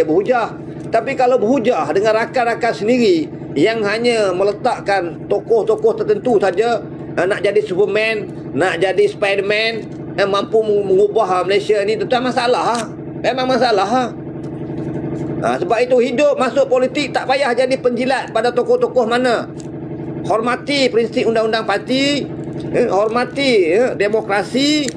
berhujah. Tapi kalau berhujah dengan rakan-rakan sendiri yang hanya meletakkan tokoh-tokoh tertentu saja, nak jadi Superman, nak jadi Spiderman, mampu mengubah Malaysia ni, tentu masalah. Memang masalah. Sebab itu hidup masuk politik tak payah jadi penjilat pada tokoh-tokoh mana. Hormati prinsip undang-undang parti, hormati demokrasi.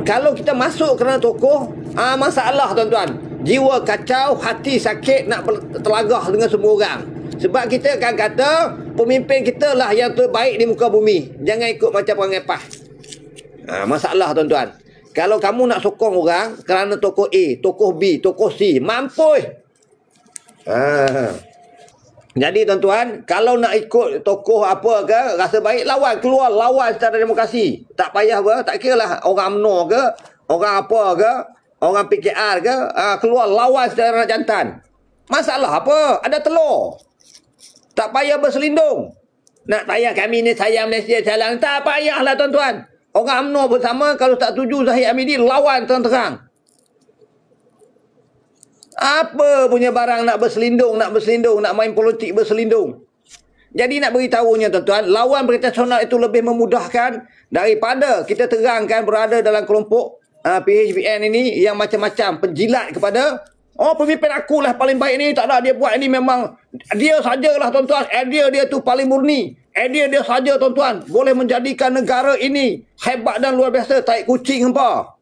Kalau kita masuk kerana tokoh, masalah tuan-tuan. Jiwa kacau, hati sakit, nak terlagah dengan semua orang. Sebab kita akan kata pemimpin kita lah yang terbaik di muka bumi. Jangan ikut macam orang ngepah. Masalah tuan-tuan. Kalau kamu nak sokong orang kerana tokoh A, tokoh B, tokoh C, mampus. Jadi tuan-tuan, kalau nak ikut tokoh apa ke, rasa baik, keluar lawan secara demokrasi. Tak payah tak kira lah orang UMNO ke, orang apa ke, orang PKR ke, keluar lawan secara jantan. Masalah apa? Ada telur. Tak payah berselindung. Nak payah kami ni sayang Malaysia jalan. Tak payahlah tuan-tuan. Orang UMNO bersama, kalau tak setuju Zahid Hamidi, lawan terang-terang. Apa punya barang nak berselindung, nak main politik berselindung. Jadi nak beritahunya tuan-tuan, lawan berita nasional itu lebih memudahkan daripada kita terangkan berada dalam kelompok PHBN ini yang macam-macam penjilat kepada pemimpin akulah paling baik ni, tak ada dia buat ini, memang dia sajalah tuan-tuan, idea dia tu paling murni, idea dia saja tuan-tuan boleh menjadikan negara ini hebat dan luar biasa, taik kucing hampa.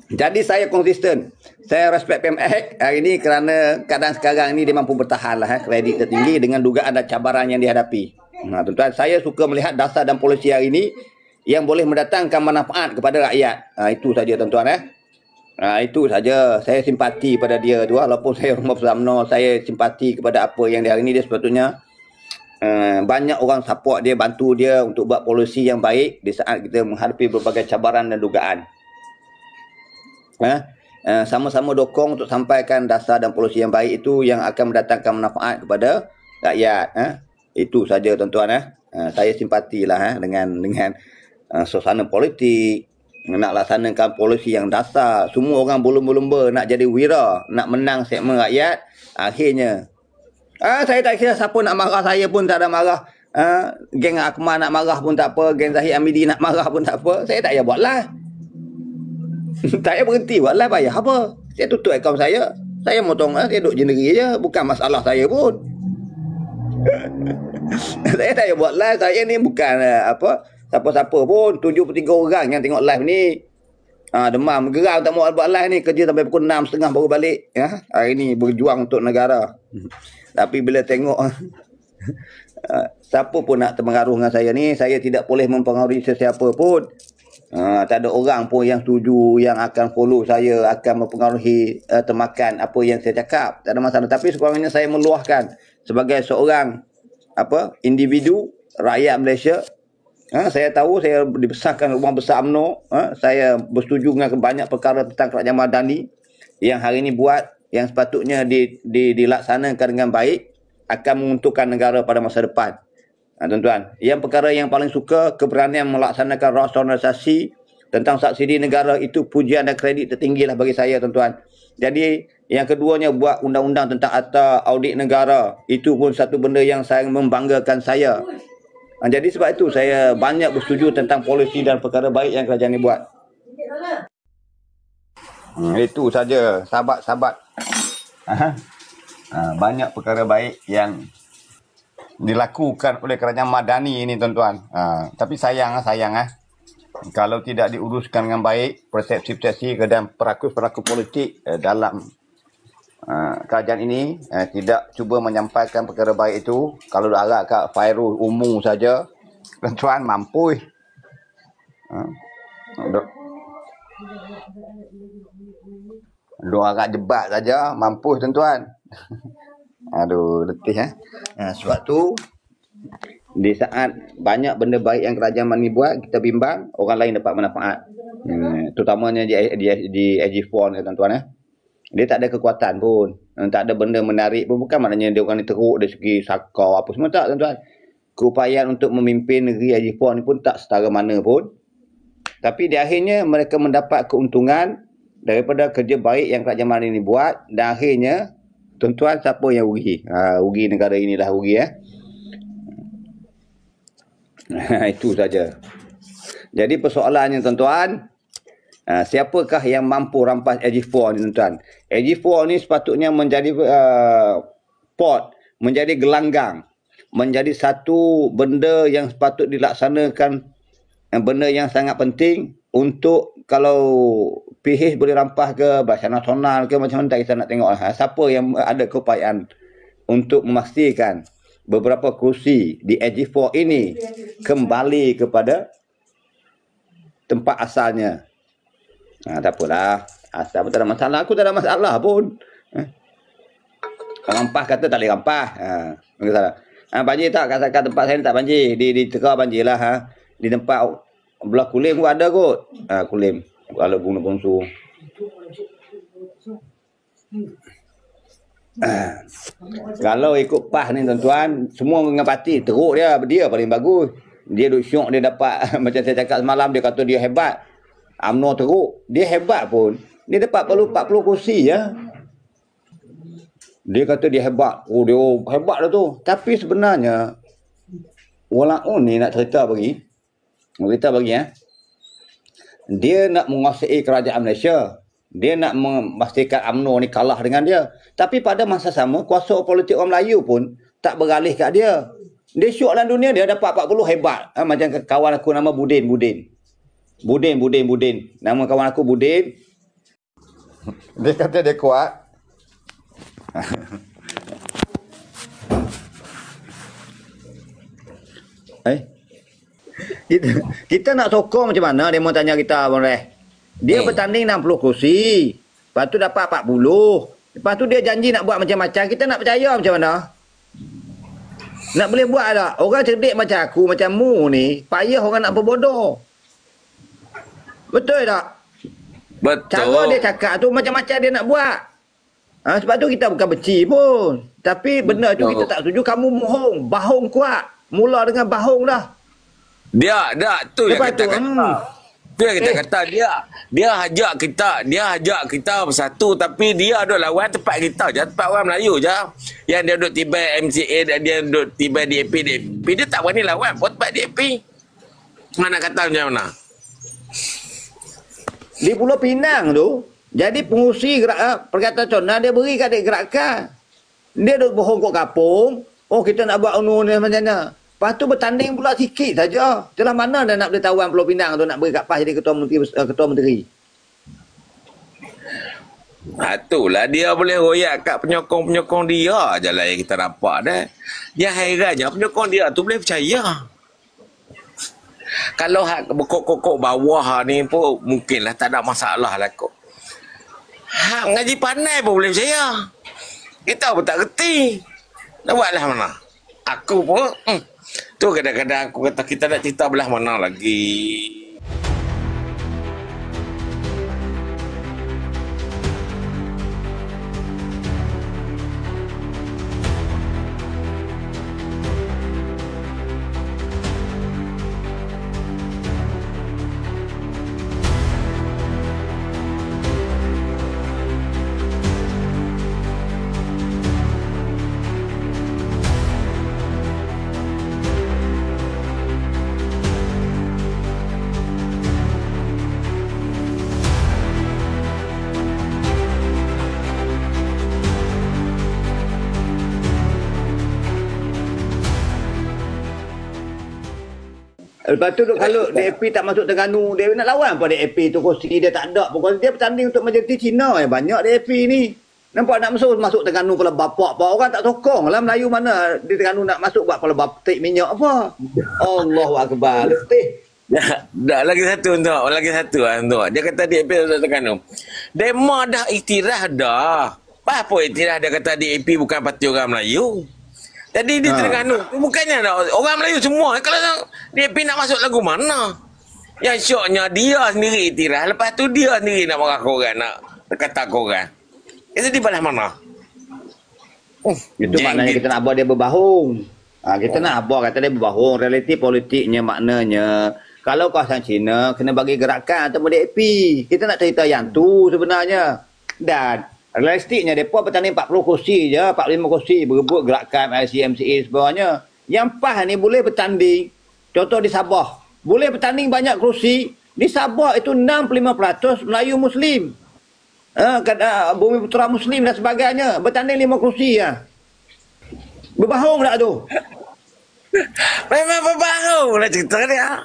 Jadi saya konsisten. Saya respect PMX hari ini kerana keadaan sekarang ini dia mampu bertahan lah, kredit tertinggi dengan dugaan dan cabaran yang dihadapi. Tuan-tuan, saya suka melihat dasar dan polisi hari ini yang boleh mendatangkan manfaat kepada rakyat. Itu saja tuan-tuan. Itu saja. Saya simpati pada dia tu. Walaupun saya rumah UMNO, saya simpati kepada apa yang dia hari ini. Dia sepatutnya banyak orang support dia, bantu dia untuk buat polisi yang baik di saat kita menghadapi berbagai cabaran dan dugaan. Sama-sama dokong untuk sampaikan dasar dan polisi yang baik itu yang akan mendatangkan manfaat kepada rakyat. Itu saja tuan-tuan. Saya simpatilah dengan suasana politik, nak laksanakan polisi yang dasar. Semua orang berlumba-lumba nak jadi wira, nak menang segmen rakyat. Akhirnya saya tak kira siapa nak marah, saya pun tak ada marah. Geng Akmal nak marah pun tak apa, geng Zahid Hamidi nak marah pun tak apa. Saya tak payah buatlah. Saya berhenti buatlah, payah apa. Saya tutup akaun saya. Saya motong, saya duduk jeneri je. Bukan masalah saya pun. Saya tak payah buatlah. Saya ni bukan siapa-siapa pun. 73 orang yang tengok live ni. Demam, geram tak mau buat live ni. Kerja sampai pukul 6.30 baru balik. Hari ni berjuang untuk negara. Tapi bila tengok siapa pun nak terpengaruh dengan saya ni, saya tidak boleh mempengaruhi sesiapa pun. Tak ada orang pun yang setuju, yang akan follow saya, akan mempengaruhi termakan apa yang saya cakap. Tak ada masalah. Tapi sekurang-kurangnya saya meluahkan sebagai seorang individu rakyat Malaysia. Saya tahu saya dibesarkan rumah besar UMNO. Saya bersetuju dengan banyak perkara tentang kerajaan madani yang hari ini buat, yang sepatutnya dilaksanakan dengan baik, akan menguntungkan negara pada masa depan. Tuan-tuan, yang perkara yang paling suka keberanian melaksanakan rasionalisasi tentang subsidi negara, itu pujian dan kredit tertinggi lah bagi saya tuan-tuan. Jadi yang keduanya buat undang-undang tentang akta audit negara, itu pun satu benda yang sangat membanggakan saya. Jadi sebab itu saya banyak bersetuju tentang polisi dan perkara baik yang kerajaan ini buat. Itu saja sahabat-sahabat. Banyak perkara baik yang dilakukan oleh kerajaan madani ini tuan-tuan. Tapi sayang kalau tidak diuruskan dengan baik, persepsi-persepsi dan peraku-peraku politik dalam kerajaan ini tidak cuba menyampaikan perkara baik itu. Kalau harap kat Fairul umum saja, tuan-tuan, mampus. Dua agak jebat saja, mampus tuan-tuan. Aduh, letih. Sebab tu di saat banyak benda baik yang kerajaan ni buat, kita bimbang, orang lain dapat manfaat. Terutamanya di AG4 ni tuan-tuan. Dia tak ada kekuatan pun, tak ada benda menarik pun. Bukan maknanya dia orang ni teruk dari segi sakau apa semua, tak tuan-tuan. keupayaan untuk memimpin negeri AG4 ni pun tak setara mana pun. Tapi di akhirnya mereka mendapat keuntungan daripada kerja baik yang Kerajaan Mali ini buat, dan akhirnya tuan-tuan siapa yang rugi? Rugi negara inilah rugi Itu saja. Jadi persoalannya tuan-tuan, siapakah yang mampu rampas AG4 ni tuan-tuan? AG4 ni sepatutnya menjadi port, menjadi gelanggang, menjadi satu benda yang sepatut dilaksanakan, benda yang sangat penting untuk kalau PH boleh rampas ke Barisan Nasional ke macam mana kita nak tengok siapa yang ada keupayaan untuk memastikan beberapa kerusi di AG4 ini kembali kepada tempat asalnya. Tak apalah, asal pun tak ada masalah, aku tak ada masalah pun. Kalau rampas kata tak boleh rampas. Banjir tak kat tempat saya ni tak banjir, di Tera banjir lah. Di tempat belah Kulim pun ada kot. Kulim kalau guna bongsu. Kalau ikut PAS ni tuan-tuan, semua dengan parti teruk dia paling bagus. Dia duk syok, dia dapat macam saya cakap semalam, dia kata dia hebat. UMNO teruk, dia hebat pun dia dapat perlu 40 kursi ya. Dia kata dia hebat. Dia hebat dah tu. Tapi sebenarnya Walaun ni nak cerita bagi dia nak menguasai kerajaan Malaysia. Dia nak memastikan UMNO ni kalah dengan dia. Tapi pada masa sama, kuasa politik orang Melayu pun tak beralih kat dia. Dia syok dalam dunia, dia dapat 40 hebat. Macam kawan aku nama Budin. Nama kawan aku Budin. Dia kata dia kuat. Kita nak sokong macam mana? Dia mau tanya kita, Abang Reh. Dia bertanding 60 kursi. Lepas tu dapat 40. Lepas tu dia janji nak buat macam-macam. Kita nak percaya macam mana? Nak boleh buat tak? Orang cerdik macam aku, macam mu ni, payah orang nak berbodoh. Betul tak? Betul. Cara dia cakap tu macam-macam dia nak buat. Sebab tu kita bukan benci pun. Tapi benda tu kita tak setuju. Kamu mohong. Bahong kuat. Mula dengan bahong dah. Dia tu yang kita kata. Tu yang kita kata dia ajak kita bersatu, tapi dia ada lawan tempat kita je, tempat orang Melayu je. Yang dia duduk tiba MCA, dia duduk tiba DAP. Dia tak berani lawan buat tempat DAP. Mana kata macam mana? Di Pulau Pinang tu, jadi pengurusi Perkataan Nasional dia beri kat gerakan. Dia duduk bohong kat kapung. Kita nak buat UNO ni macam mana. Lepas tu bertanding pula sikit saja. Celah mana dah nak boleh tahu Pulau Pinang tu nak beri kat PAS jadi ketua menteri. Itulah dia boleh royak kat penyokong-penyokong dia je lah yang kita nampak dah. Yang herannya penyokong dia tu boleh percaya. Kalau hak berkok-kok bawah ni pun mungkinlah tak ada masalah lah kot. Hak ngaji pandai pun boleh percaya. Kita pun tak reti. Nak buatlah mana? Aku pun tu kadang-kadang aku kata kita nak cerita belah mana lagi. Lepas tu kalau DAP tak masuk Terengganu, dia nak lawan apa DAP tu, kursi dia tak ada. Pokoknya dia bertanding untuk majoriti Cina. Banyak DAP ni. Nampak nak masuk Terengganu kepala bapak apa. Orang tak sokong lah. Melayu mana di Terengganu nak masuk buat kepala bapak minyak apa. Allahu Akbar. Letih. Dah lagi satu untuk. Dia kata DAP untuk Terengganu. Demo dah iktiraf dah. Apa iktiraf dia kata DAP bukan parti orang Melayu. Jadi di Terengganu bukannya orang Melayu semua. Kalau DAP nak masuk lagu mana? Yang syoknya dia sendiri iktiraf. Lepas tu dia sendiri nak marah korang, nak kata korang. Itu di belah mana? Itu maknanya kita nak buat dia berbahung. Kita nak abah kata dia berbohong. Realiti politiknya maknanya kalau kawasan Cina kena bagi gerakan atau DAP. Kita nak cerita yang tu sebenarnya. Dan realistiknya mereka bertanding 40 kursi je, 45 kursi berebut gerakan ICMCA sebagainya. Yang PAS ni boleh bertanding. Contoh di Sabah. Boleh bertanding banyak kursi. Di Sabah itu 65% Melayu Muslim. Bumi Putera Muslim dan sebagainya. Bertanding 5 kursi ya. Berbohong tak tu? Memang berbohong lah cerita dia.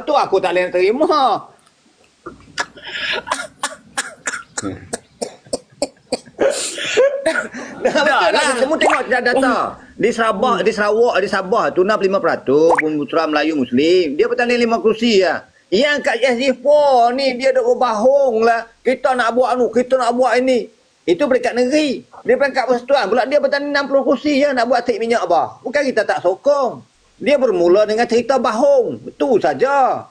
Tu aku tak boleh terima. Dah lah. Semua tengok data. Di Sabah, di Sarawak, di Sabah tu 65% Bumi Putera Melayu Muslim. Dia bertanding 5 kursi ya. Yang kat SG4 ni dia dah berbohong lah. Kita nak buat kita nak buat ini. Itu peringkat negeri. Dia peringkat persatuan. Pula dia bertanding 60 kursi je nak buat tik minyak bah. Bukan kita tak sokong. Dia bermula dengan cerita bohong. Itu saja.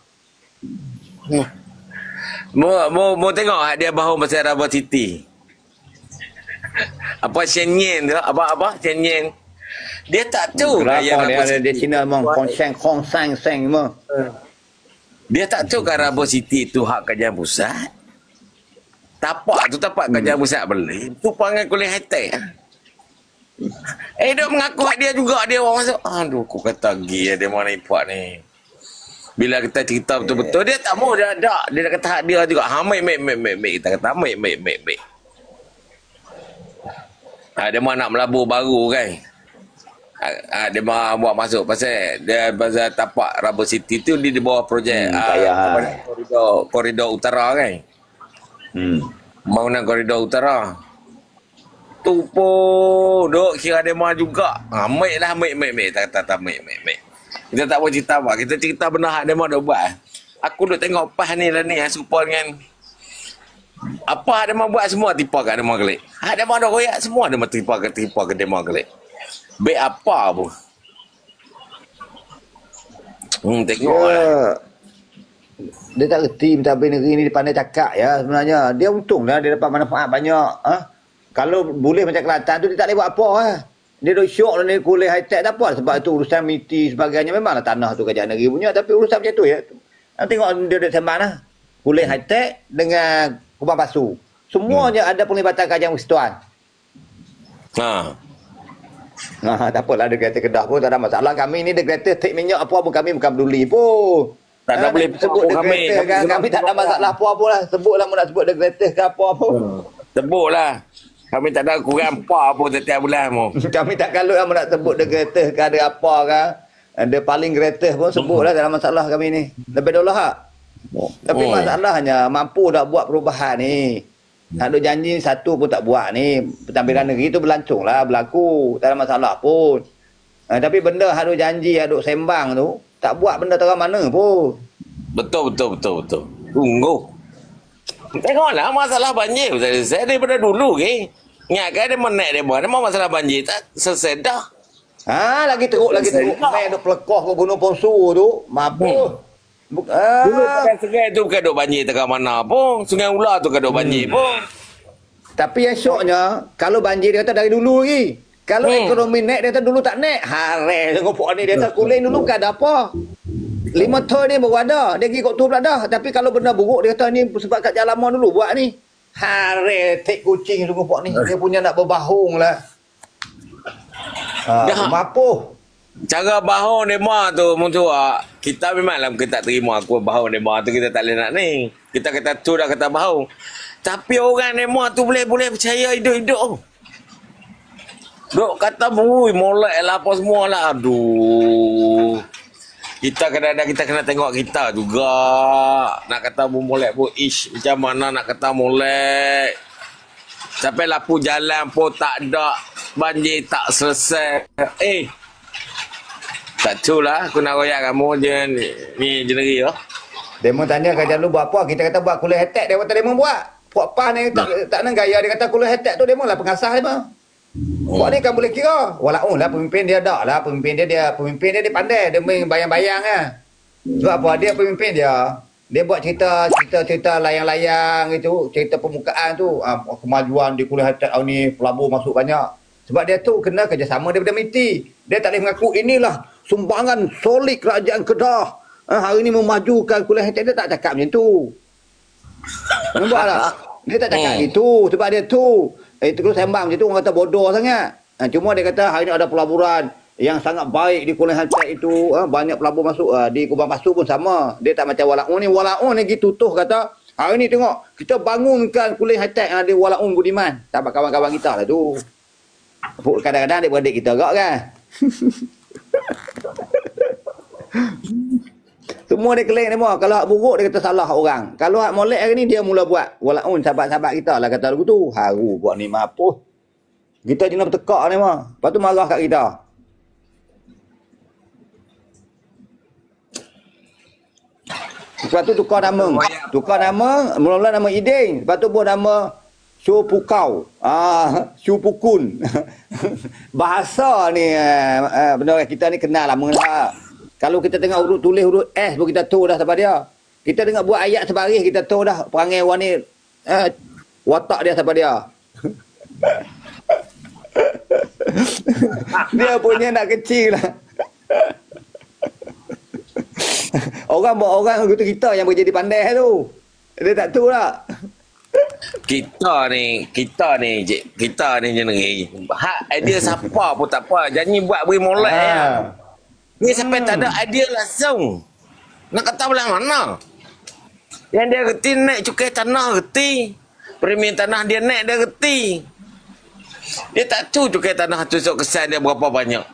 Mau tengok dia bohong pasal Rabah Titi. Apa Shen Yen tu? Apa Shen Yen? Dia tak tahu gaya dia Cina memang Kong Sang memang. Dia tak tahu kan Rabah City tu hak kajian pusat. Tapak kajian pusat beli. Tu panggil kuliah high-tech. Dia mengaku dia juga dia orang masuk. Aduh, aku kata gila dia mana ipak ni. Bila kita cerita betul-betul dia tak mau dia ada. Dia kata hak dia juga. Mek. Kita kata mek. Dia mahu nak melabur baru kan. Dia mahu buat masuk pasal dia pasal tapak Rabah City tu dia di bawah projek koridor utara kan. Bangunan koridor utara. Tu pun duk kira dia mahu juga. Mek lah mek. Tak mek. Kita tak boleh cerita apa. Kita cerita benar hak dia mahu dah buat. Aku duk tengok PAS ni lah ni serupa dengan apa dia mahu buat semua tipa kat dia mahu gelik. Hak dia mahu dah royak semua dia mahu tipa ke dia mahu gelik. Baik apa pun. Tengok lah. Dia tak reti mentadbir negeri ni dia pandai cakap ya sebenarnya. Dia untung lah dia dapat manfaat banyak. Kalau boleh macam Kelantan tu dia tak boleh buat apa Dia duk syok lah ni kuliah high-tech tak apa. Sebab tu urusan miti sebagainya memanglah tanah tu kerajaan negeri punya. Tapi urusan macam tu ya. Tengok dia duk sembang lah. Kuliah high-tech dengan Kubang Pasu. Semuanya ada penglibatan kerajaan persatuan. Tak apalah dia kereta Kedah pun tak ada masalah. Kami ni dia kereta take minyak apa pun kami bukan peduli pun. Tak ada boleh sebut dia kereta kan. Kami tak ada masalah apa-apa lah. Sebutlah mau nak sebut dia kereta ke apa pun. Sebutlah. Kami tak ada kurang apa pun setiap bulan pun. Kami tak kalut lah mau nak sebut dia kereta ke ada apa kan. Dia paling kereta pun sebutlah tak ada masalah kami ni. Lebih dulu hak. Tapi masalahnya mampu tak buat perubahan ni. Nak duk janji satu pun tak buat ni. Pentadbiran negeri tu berlangsung lah, berlaku. Tak ada masalah pun. Tapi benda hak duk janji, hak duk sembang tu, tak buat benda terang mana pun. Betul. Tunggu. Tengoklah masalah banjir. Saya daripada dulu ke. Ingatkan dia menaik dia buat. Dia mahu masalah banjir. Tak selesai dah. Lagi teruk. Main duk pelekoh ke Gunung Ponsu tu. Mampus. Dulu sungai tu bukan duk banjir tengah mana pun. Sungai Ular tu bukan duk banjir pun. Tapi yang syoknya, kalau banjir dia kata dari dulu lagi. Kalau ekonomi naik, dia kata dulu tak naik. Harai tengok pok ni. Dia kata kuling dulu bukan ada apa. 5 tahun ni baru ada. Dia pergi kot tu pula dah. Tapi kalau benda buruk, dia kata ni sebab kat jalan lama dulu buat ni. Harai tek kucing tengok pok ni. Dia punya nak berbahung lah. Mapuh. Cara bahau dema tu muncul kita memanglah kita tak terima aku bahau dema tu kita tak boleh nak ni. Kita kata tu dah kata bahau. Tapi orang dema tu boleh percaya hidup-hidup. Duk kata molek lah apa semua lah. Aduh. Kita kadang-kadang kita kena tengok kita juga. Nak kata molek pun macam mana nak kata molek. Sampai lapu jalan pun tak ada. Banjir tak selesai. Tak tahu lah, aku nak royak kamu je ni jeneri lah. Demo tanya kerja lu buat apa? Kita kata buat kuliah high-tech, dia kata demo buat. Puak PAS ni tak nak gaya, dia kata kuliah high-tech tu demo lah pengasah dia mah. Puak ni kan boleh kira. Walaupun lah pemimpin dia tak lah, pemimpin dia pandai, dia main bayang-bayang lah. Sebab apa? Dia pemimpin dia. Dia buat cerita layang-layang itu, cerita permukaan tu. Kemajuan di kuliah high-tech ni, pelabur masuk banyak. Sebab dia tu kena kerjasama daripada MITI. Dia tak boleh mengaku inilah sumbangan solid kerajaan Kedah. Hari ni memajukan kuliah high-tech. Dia tak cakap macam tu. Nampak tak? Dia tak cakap itu sebab dia tu. Itu kalau sembang macam tu orang kata bodoh sangat. Cuma dia kata hari ni ada pelaburan yang sangat baik di kuliah high-tech itu. Banyak pelabur masuk. Di Kubang Pasu pun sama. Dia tak macam Walaun ni. Walaun ni gitu tuh kata. Hari ni tengok. Kita bangunkan kuliah high-tech yang ada Walaun Budiman. Sahabat kawan-kawan kita lah tu. Kadang-kadang adik-beradik kita agak kan. Semua dia keleng semua. Kalau hak buruk dia kata salah orang. Kalau hak molek hari ni dia mula buat. Walaupun sahabat-sahabat kita lah kata lagu tu. Haru buat ni mapuh. Kita jenis bertekak ni mah. Lepas tu marah kat kita. Lepas tu tukar nama. Tukar nama. Mula-mula nama Iding. Lepas tu buat nama Syu Pukau. Syu Pukun. Bahasa ni benda kita ni kenal lah mengenal. Kalau kita tengok huruf tulis huruf S pun kita tahu dah siapa dia. Kita tengok buat ayat sebaris kita tahu dah perangai orang ni watak dia siapa dia. Dia punya nak kecil lah. Orang buat orang gitu kita yang boleh jadi pandai tu. Dia tak tahu lah. Kita ni jenis hak idea siapa pun tak apa, jangan buat beri molek ya. Ni sampai tak ada idea langsung. Nak kata belah mana? Yang dia reti naik cukai tanah reti. Premium tanah dia naik dia reti. Dia tak tahu cukai tanah tu esok kesan dia berapa banyak.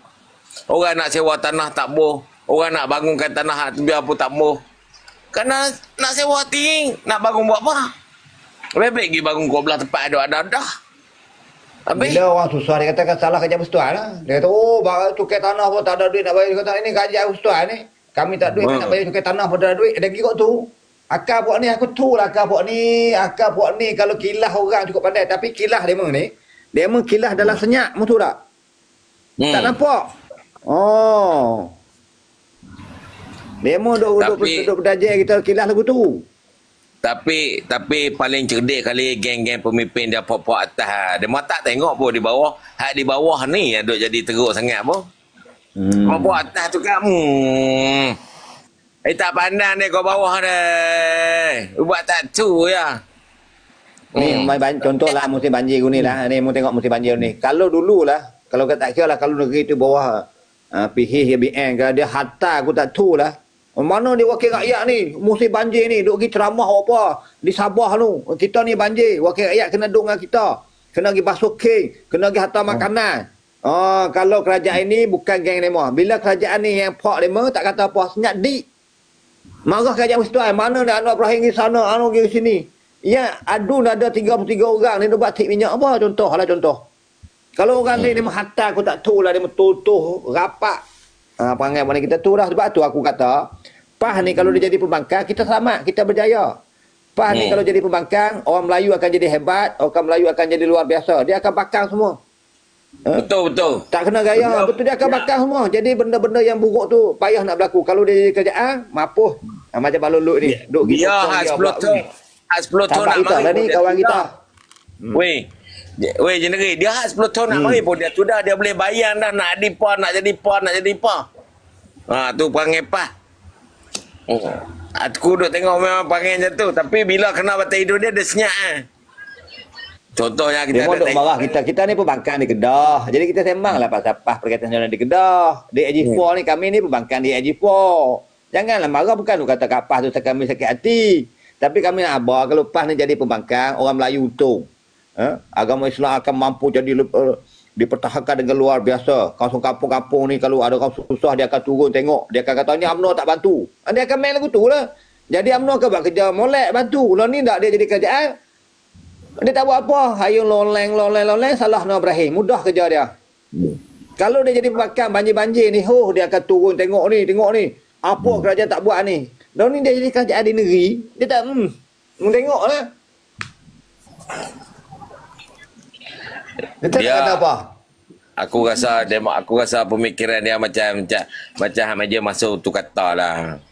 Orang nak sewa tanah tak boh, orang nak bangunkan tanah biar pun tak boh. Kerana nak sewa tinggi, nak bangun buat apa? Lebih baik pergi bangun kau belah tempat ada dah. Bila orang susah dia katakan salah kerja persatuan lah. Dia kata cukai tanah pun tak ada duit nak bayar. Dia kata ini kerja persatuan ni. Kami tak duit nak bayar cukai tanah pun tak ada duit. Dia kira tu. Akal buat ni aku tu lah akal buat ni. Akal buat ni kalau kilah orang cukup pandai. Tapi kilah dia memang ni. Dia memang kilah dalam senyap. Betul tak? Tak nampak. Oh. Dia memang duduk berdajah kita kilah lagu tu. Tapi paling cerdik kali geng-geng pemimpin dia pop-pop atas. Dia tak tengok pun di bawah. Hak di bawah ni yang duk jadi teruk sangat pun. Pop-pop atas tu kan. Tak pandang dia kau bawah dia. Buat tak tu ya. Ni contoh lah musim banjir ni lah. Ni mu tengok musim banjir ni. Kalau dulu lah. Kalau tak kira lah. Kalau negeri tu bawah PH, BN ke. Dia hantar aku tak tahu lah. Mana dia wakil rakyat ni? Musim banjir ni. Duk pergi ceramah apa? Di Sabah tu. Kita ni banjir. Wakil rakyat kena duduk dengan kita. Kena pergi basuh kek. Kena pergi hantar makanan. Kalau kerajaan ini bukan geng demo. Bila kerajaan ni yang pak demo tak kata apa. Senyap dik. Marah kerajaan persatuan. Mana dah Anwar Ibrahim pergi sana. Anwar pergi sini. Ya, adun ada 33 orang ni dia buat tik minyak apa? Contoh lah contoh. Kalau orang ni dia menghantar aku tak tahu lah. Dia mentutuh rapat. Perangai mana kita tu lah. Sebab tu aku kata PAS ni kalau dia jadi pembangkang kita selamat, kita berjaya. PAS ni kalau jadi pembangkang orang Melayu akan jadi hebat, orang Melayu akan jadi luar biasa. Dia akan bakang semua. Betul. Tak kena gaya. Betul dia akan bakang semua. Jadi benda-benda yang buruk tu payah nak berlaku. Kalau dia jadi kerajaan mapuh. Macam Balul ni. Duk gitu. Ya, 10 tahun nak mari lah ni kawan kita. Weh jeneri, dia hak 10 tahun nak mari pun dia sudah dia boleh bayang dah nak jadi PAS, nak jadi PAS. Tu perangai PAS. Aku duk tengok memang perangai macam tu, tapi bila kena batas hidup dia senyap. Contohnya kita dia duk marah kita ni pembangkang di Kedah. Jadi kita sembang lah pasal PAS Perikatan Nasional di Kedah. Di AG4 ni kami ni pembangkang di AG4. Janganlah marah bukan duk kata PAS tu kami sakit hati. Tapi kami nak abah kalau PAS ni jadi pembangkang orang Melayu untung. Agama Islam akan mampu jadi dipertahankan dengan luar biasa. Kampung-kampung ni kalau ada orang susah dia akan turun tengok. Dia akan kata ni UMNO tak bantu. Dia akan main lagu tu lah. Jadi UMNO akan buat kerja molek bantu. Kalau ni tak dia jadi kerjaan. Dia tak buat apa. Hayung loleng salah Anwar Ibrahim. Mudah kerja dia. Kalau dia jadi pembangkang banjir-banjir ni dia akan turun tengok ni. Apa kerajaan tak buat ni. Lalu ni dia jadi kerajaan di negeri. Dia tak tengok lah. Dia kata apa? Aku rasa pemikiran dia macam meja masuk tu kata lah.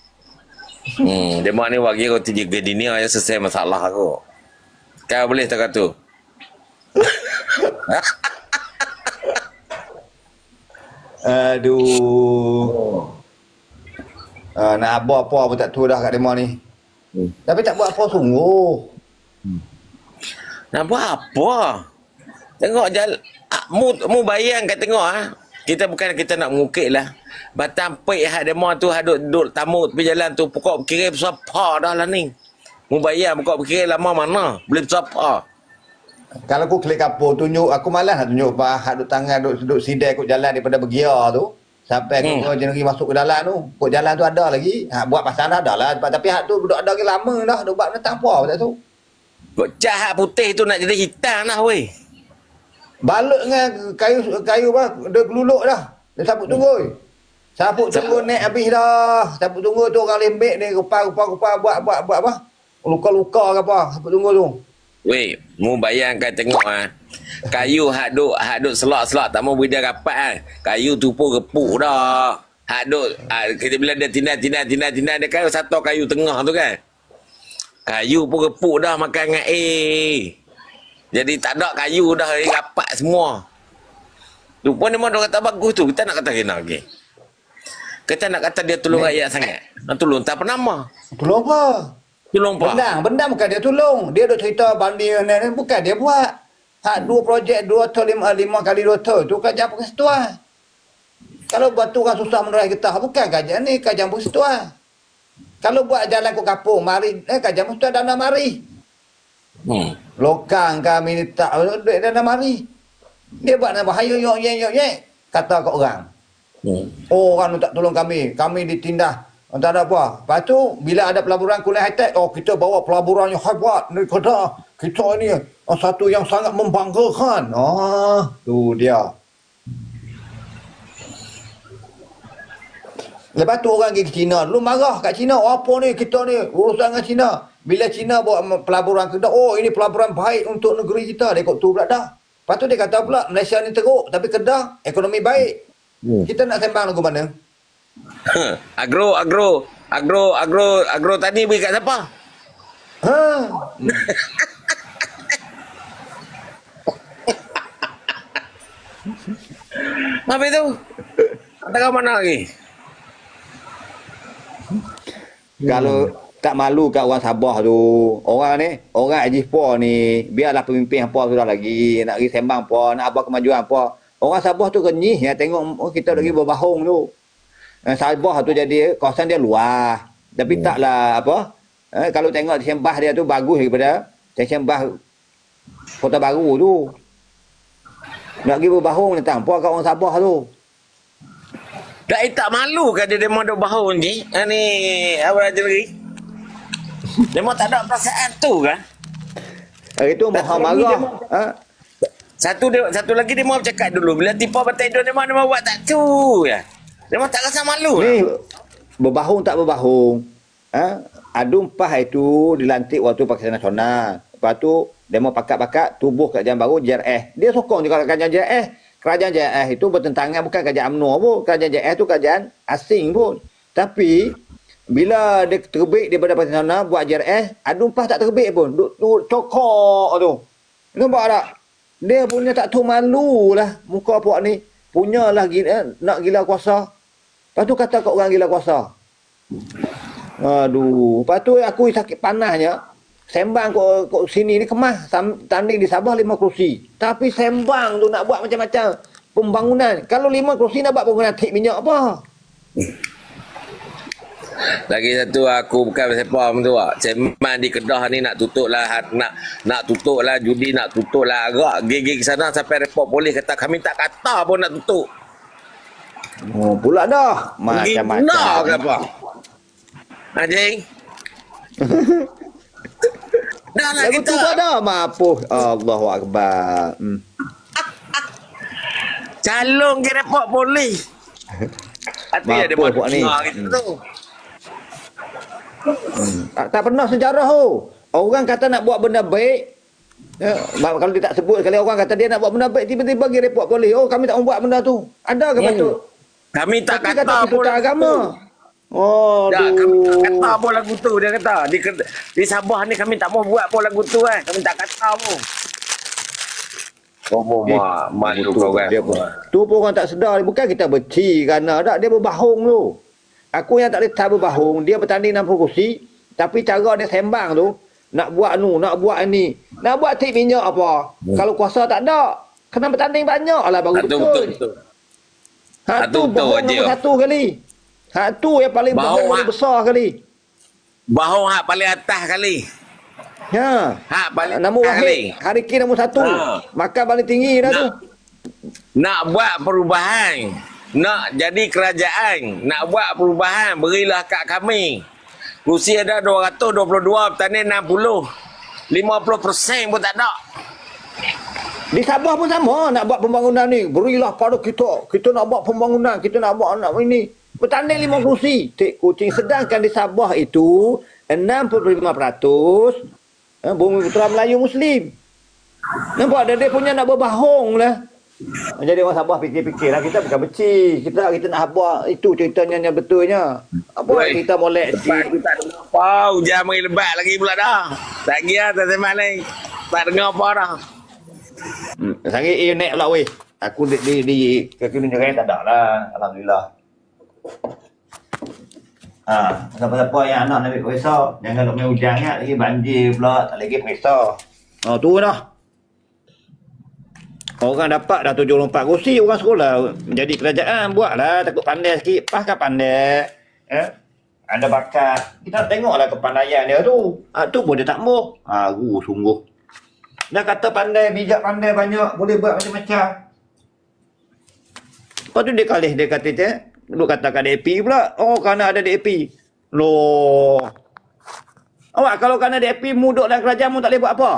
Demak ni bagi roti jaga dunia yang selesai masalah aku. Kau boleh tak kata? Aduh. Nak apa pun tak tahu dah kat demo ni. Tapi tak buat apa sungguh. Nak buat apa? Tengok jalan. Mu bayang kat tengok Kita bukan kita nak mengukit lah. Batang pek hak demo tu duduk tamu tepi jalan tu. Pokok berkira bersapa dah lah ni. Mu bayang pokok berkira lama mana. Boleh bersapa. Kalau aku klik kapur tunjuk, aku malas nak tunjuk hak duduk tangan duduk sidai kot jalan daripada bergiar tu. Sampai aku jeneri masuk ke dalam tu. Kot jalan tu ada lagi. Buat pasal dah ada lah. Tapi hak tu duduk ada lagi lama dah. Duduk buat tak apa tak tu. Kok cat hak putih tu nak jadi hitam lah weh. Balut dengan kayu apa, dia geluluk dah. Dia sabut tunggu. Sabut tunggu naik habis dah. Sabut tunggu tu orang lembek ni rupa buat apa? Luka-luka ke apa? Sabut tunggu tu. Weh, mu bayangkan tengok kayu hak duk selak-selak tak mau beri dia rapat Kayu tu pun repuk dah. Hak duk kita bila dia tindah dia kan satu kayu tengah tu kan. Kayu pun repuk dah makan dengan air. Jadi tak ada kayu dah rapat semua. Tu pun memang dia kata bagus tu. Kita nak kata kena lagi. Kita nak kata dia tolong rakyat sangat. Nak tolong tak pernah. Tolong apa? Tolong apa? Benda bukan dia tolong. Dia duk cerita banding ni bukan dia buat. Hak 2 projek 2 tahun 5 kali 2 tahun tu kajian persatuan. Kalau buat tu orang susah menerai getah bukan kajian ni, kajian persatuan. Kalau buat jalan ke kampung mari kajian persatuan dana mari. Lokang kami ni tak duit dana mari. Dia buat nama hayu yok kata kat orang. Orang tu tak tolong kami ditindah. Tak ada apa. Lepas tu, bila ada pelaburan Kulai High-Tech, kita bawa pelaburan yang hebat. Ni kata, kita ni satu yang sangat membanggakan. Tu dia. Lepas tu orang pergi ke China. Lu marah kat China. Apa ni kita ni? Urusan dengan China. Bila China bawa pelaburan kita, ini pelaburan baik untuk negeri kita. Dia ikut tu pula dah. Lepas tu dia kata pula, Malaysia ni teruk. Tapi Kedah, ekonomi baik. Kita nak sembang lagu mana? Agro tadi beri kat siapa? Apa itu? Kata mana lagi? Kalau tak malu kat orang Sabah tu, orang Ajipur ni, biarlah pemimpin apa sudah lagi, nak pergi sembang apa, nak apa kemajuan apa. Orang Sabah tu kenyih ya tengok kita lagi berbahung tu. Sabah tu jadi kawasan dia luas. Tapi taklah apa. Kalau tengok sembah dia tu bagus daripada sembah Kota Baru tu. Nak pergi berbahung ni tanpa kat orang Sabah tu. Tak malu kan dia demo duk bahung ni? Ni apa aja lagi? Demo tak ada perasaan tu kan? Hari tu maha marah. Satu lagi dia mau cakap dulu. Bila tipu batai dia mau buat tak tu ya. Dia mau tak rasa malu ni lah. Berbahung tak berbahung. Adu Empah itu dilantik waktu Pakatan Nasional. Lepas tu dia mau pakat-pakat tubuh kerajaan baru JRS. Dia sokong juga kerajaan JRS. Kerajaan JRS itu bertentangan bukan kerajaan UMNO pun. Kerajaan JRS itu kerajaan asing pun. Tapi bila dia terbit daripada Pakatan Nasional buat JRS, Adu Empah tak terbit pun. Duk cokok tu. Nampak tak? Dia punya tak tahu malu lah muka puak ni. Punyalah nak gila kuasa. Lepas tu kata kat orang gila kuasa. Aduh. Lepas tu aku sakit panasnya. Sembang kat sini ni kemas. Tanding di Sabah 5 kerusi. Tapi sembang tu nak buat macam-macam pembangunan. Kalau 5 kerusi nak buat pembangunan tik minyak apa? Lagi satu aku bukan siapa tu Sembang di Kedah ni nak tutup lah nak tutup lah judi, nak tutup lah arak gigi ke sana sampai report polis kata kami tak kata pun nak tutup. Pula dah macam-macam nak ke apa anjing. Dah lah lagu kita tu dah mapuh. Allahu Akbar. calon ke report polis hati ada buat ni gitu. Tak pernah sejarah tu. Orang kata nak buat benda baik. Kalau dia tak sebut sekali orang kata dia nak buat benda baik, tiba-tiba pergi report polis. Kami tak mau buat benda tu. Ada ke patut? Kami tak kata pun agama. Kami tak kata pun lagu tu dia kata. Di Sabah ni kami tak mau buat pun lagu tu kan. Kami tak kata pun. Malu kau kan. Tu pun orang tak sedar. Bukan kita benci kerana tak, dia berbahung tu. Aku yang tak boleh tahu berbahung, dia bertanding 60 kursi, tapi cara dia sembang tu, nak buat nak buat ni. Nak buat tip minyak apa? Kalau kuasa tak ada, kena bertanding banyak lah baru betul. Hak tu bohong nombor satu kali. Hak tu yang paling bohong besar kali. Bohong hak paling atas kali. Ya. Hak paling nombor Wahid, hari ini nombor satu. Makan paling tinggi dah tu. Nak buat perubahan. Nak jadi kerajaan. Nak buat perubahan. Berilah kat kami. Rusia ada 222, bertanding 60. 50% pun tak ada. Di Sabah pun sama nak buat pembangunan ni. Berilah pada kita. Kita nak buat pembangunan. Kita nak buat ini. Bertanding 5 kursi. Tik kucing. Sedangkan di Sabah itu 65% Bumi Putera Melayu Muslim. Nampak dia punya nak berbahung lah. Jadi orang Sabah fikir-fikir lah. Kita bukan benci. Kita nak habak. Itu ceritanya yang betulnya. Apa kita molek sikit. Kita tak dengar apa. Hujan main lebat lagi pula dah. Tak kira tak sembang lain. Tak dengar apa dah. Sehari naik pula weh. Aku di kaki ni tak ada lah. Alhamdulillah. Siapa-siapa yang anak nak ambil periksa, jangan nak main hujan kan. Lagi banjir pula. Tak lagi periksa. Tu dah. Orang dapat dah 74 kursi, orang sekolah menjadi kerajaan. Buatlah, takut pandai sikit. Pas kan pandai. Ada bakat. Kita tengoklah kepandaian dia tu. Tu pun dia tak mau. Sungguh. Dah kata pandai, bijak pandai banyak. Boleh buat macam-macam. Lepas tu dia kalih, dia kata je. Duk katakan DAP pula. Kerana ada DAP. Loh. Awak kalau kerana DAP mu duduk dalam kerajaan mu tak boleh buat apa?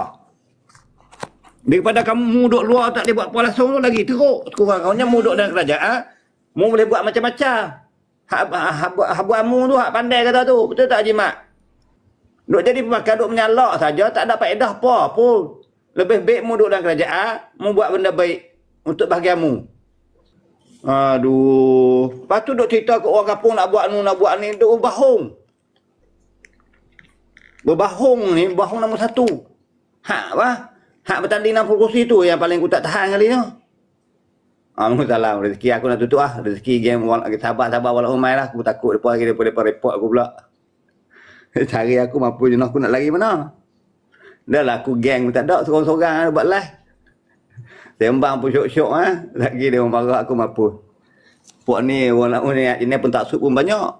Daripada kamu duduk luar tak boleh buat apa langsung tu lagi teruk. Sekurang-kurangnya mu duduk dalam kerajaan, mu boleh buat macam-macam. Hak mu tu, hak pandai kata tu. Betul tak Haji Mat? Duk jadi pemakan, duk menyalak saja, tak ada faedah apa pun. Lebih baik mu duduk dalam kerajaan, mu buat benda baik untuk bahagian mu. Aduh. Lepas tu duk cerita ke orang kampung nak buat ni, duk berbahung. Berbahung ni, berbahung nombor satu. Hak bertanding 60 kursi tu yang paling aku tak tahan kali ni. Salam. Rezeki aku nak tutup lah. Rezeki game sabar walau umai lah. Aku takut lepas lagi daripada report aku pula. Cari aku mampu je aku nak lari mana. Dah lah aku gang pun tak ada. Sorang-sorang buat live. Sembang pun syok-syok Lagi dia orang marah aku mampu. Puak ni orang nak ini pun tak sub pun banyak.